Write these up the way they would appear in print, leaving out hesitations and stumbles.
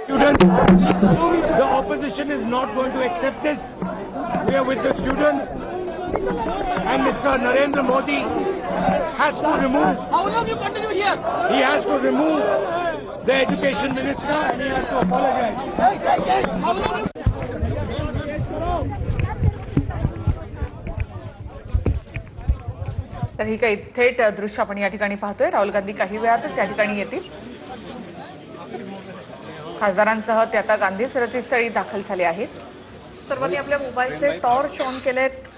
Students, the opposition is not going to accept this. We are with the students, and Mr. Narendra Modi has to remove. How long you continue here? He has to remove the education minister, and he has to apologize. How long? तर ही काही थेट दृश्य आपण या ठिकाणी पाहतोय। राहुल गांधी काही वेळातच या ठिकाणी येतील। खासदारांसह ते आता गांधी स्मृतीस्थळी दाखल झाले आहेत। सर्वांनी आपल्या मोबाईलचे टॉर्च ऑन केलेत।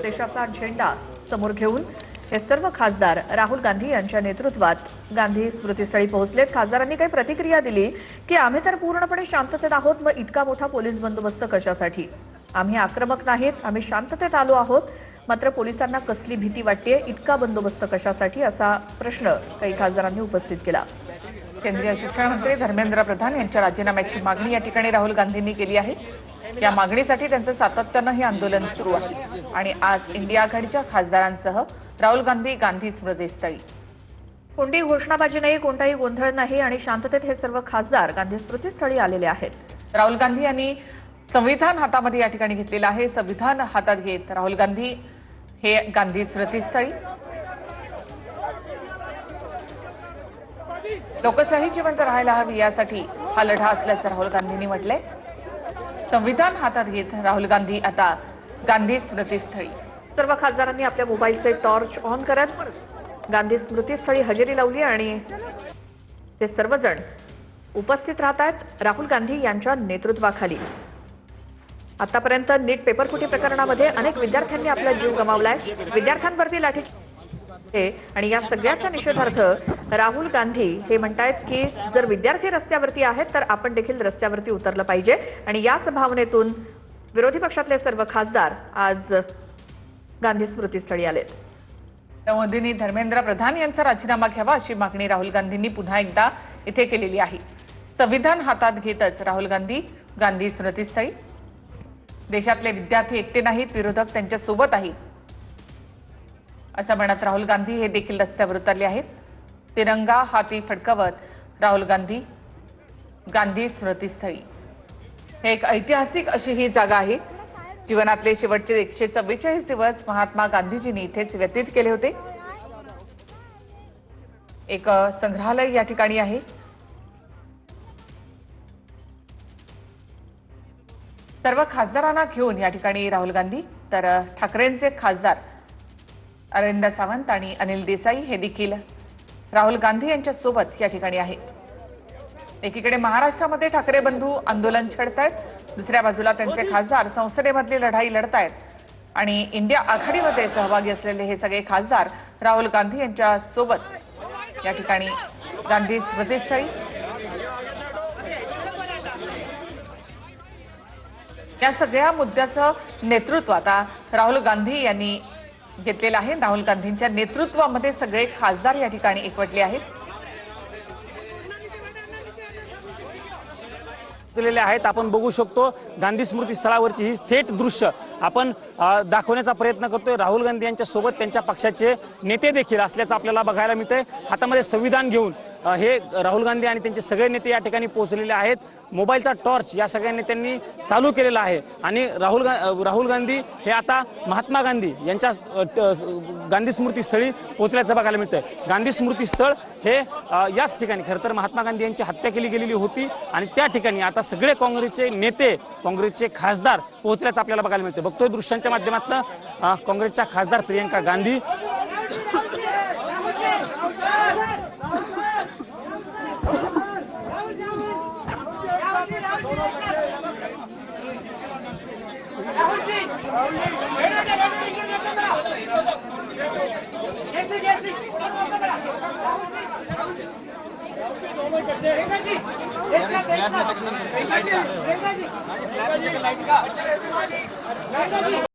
देशाचा झेंडा समोर घेऊन हे सर्व खासदार राहुल गांधी यांच्या नेतृत्वात गांधी स्मृतीस्थळी पोहोचलेत। खासदारांनी काही प्रतिक्रिया दिली की आम्ही तर पूर्णपणे शांततेत आहोत, मग इतका मोठा पोलीस बंदोबस्त कशासाठी? आम्ही आक्रमक नाहीत, आम्ही शांततेत आलो आहोत, मात्र पोलिसांना कसली भीती वाटते, इतका बंदोबस्त कशासाठी, असा प्रश्न काही खासदारांनी उपस्थित केला। केंद्रीय शिक्षण मंत्री धर्मेंद्र प्रधान यांच्या राजीनाम्याची मागणी या ठिकाणी राहुल गांधींनी केली आहे। या मागणीसाठी त्यांचं सातत्यानं हे आंदोलन सुरू आहे आणि आज इंडिया आघाडीच्या खासदारांसह राहुल गांधी गांधी स्मृतीस्थळी। कोणतीही घोषणाबाजी नाही, कोणताही गोंधळ नाही आणि शांततेत हे सर्व खासदार गांधी स्मृतीस्थळी आलेले आहेत। राहुल गांधी यांनी संविधान हातामध्ये या ठिकाणी घेतलेलं आहे। संविधान हातात घेत राहुल गांधी हे गांधी स्मृतीस्थळी। लोकशाही जिवंत राहायला हवी यासाठी हा लढा असल्याचं राहुल गांधींनी म्हटलंय। संविधान हातात घेत राहुल गांधी आता गांधी स्मृतीस्थळी। सर्व खासदारांनी आपल्या मोबाईलचे टॉर्च ऑन करत गांधी स्मृतीस्थळी हजेरी लावली आणि ते सर्वजण उपस्थित राहतात राहुल गांधी यांच्या नेतृत्वाखाली। आतापर्यंत नीट पेपरफुटी प्रकरणामध्ये अनेक विद्यार्थ्यांनी आपला जीव गमावलाय। विद्यार्थ्यांवरती लाठीचार्ज आणि या सगळ्याच्या निषेधार्थ राहुल गांधी हे म्हणतात की जर विद्यार्थी रस्त्यावरती आहेत तर आपण देखील रस्त्यावरती उतरलं पाहिजे आणि याच भावनेतून विरोधी पक्षातले सर्व खासदार आज गांधी स्मृतीस्थळी आलेत। मोदींनी धर्मेंद्र प्रधान यांचा राजीनामा घ्यावा अशी मागणी राहुल गांधींनी पुन्हा एकदा इथे केलेली आहे। संविधान हातात घेतच राहुल गांधी गांधी स्मृतीस्थळी। देशातले विद्यार्थी एकटे नाहीत, विरोधक त्यांच्या सोबत आहेत असं म्हणत राहुल गांधी हे देखील रस्त्यावर उतरले आहेत। तिरंगा हाती फडकवत राहुल गांधी गांधी स्मृतीस्थळी। हे एक ऐतिहासिक अशी ही जागा आहे। जीवनातले शेवटचे 144 दिवस महात्मा गांधीजींनी इथेच व्यतीत केले होते। एक संग्रहालय या ठिकाणी आहे। सर्व खासदारांना घेऊन या ठिकाणी राहुल गांधी, तर ठाकरेंचे खासदार अरविंद सावंत आणि अनिल देसाई हे देखील राहुल गांधी यांच्या सोबत या ठिकाणी आहेत। एकीकडे महाराष्ट्रामध्ये ठाकरे बंधू आंदोलन छेडतायत, दुसऱ्या बाजूला त्यांचे खासदार संसदेमधली लढाई लढतायत आणि इंडिया आघाडीमध्ये सहभागी असलेले हे सगळे खासदार राहुल गांधी यांच्या सोबत या ठिकाणी गांधी स्मृतीस्थळी। या सगळ्या मुद्द्याचं नेतृत्व आता राहुल गांधी यांनी घेतलेलं आहे। राहुल गांधींच्या नेतृत्वामध्ये सगळे खासदार या ठिकाणी एकवटले आहेत। आपण बघू शकतो गांधी स्मृती स्थळावरची ही थेट दृश्य आपण दाखवण्याचा प्रयत्न करतोय। राहुल गांधी यांच्या सोबत त्यांच्या पक्षाचे नेते देखील असल्याचं आपल्याला बघायला मिळतंय। हातामध्ये संविधान घेऊन हे राहुल गांधी आणि त्यांचे सगळे नेते या ठिकाणी पोहोचलेले आहेत। मोबाईलचा टॉर्च या सगळ्या नेत्यांनी चालू केलेला आहे आणि राहुल गांधी हे आता महात्मा गांधी यांच्या गांधी स्मृती स्थळी पोहोचल्याचं बघायला मिळतंय। गांधी स्मृती स्थळ हे याच ठिकाणी खरं तर महात्मा गांधी यांची हत्या गेलेली होती आणि त्या ठिकाणी आता सगळे काँग्रेसचे नेते, काँग्रेसचे खासदार पोहोचल्याचं आपल्याला बघायला मिळतंय। बघतोय दृश्यांच्या माध्यमातून काँग्रेसच्या खासदार प्रियंका गांधी